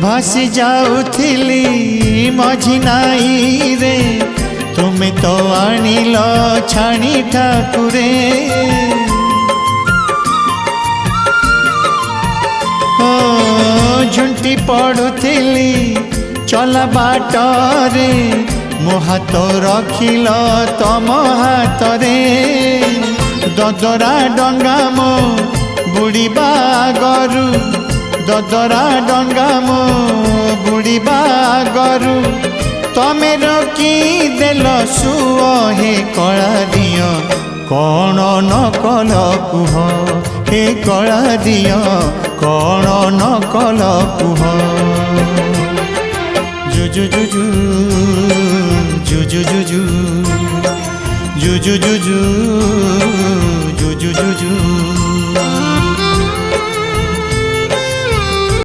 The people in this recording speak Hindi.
भासी जाउथिली मझी नाई रे तुमे तो आनिल छाणी ठाकुरे ओ झुंटी पड़ुथिली चला बाटरे मो हाथ रखिल तम हाथरे ददरा डंगा मो बुड़ीबा गरु ददरा डंगा मो बुड़ीबा गरु तमे रखी देल सुओ हे कला दियो कौन न कल कुह हे कला दियो कौन न कल कुह जुजु जुजु जुजु जुजु जुजु जुजु जुजु जुजु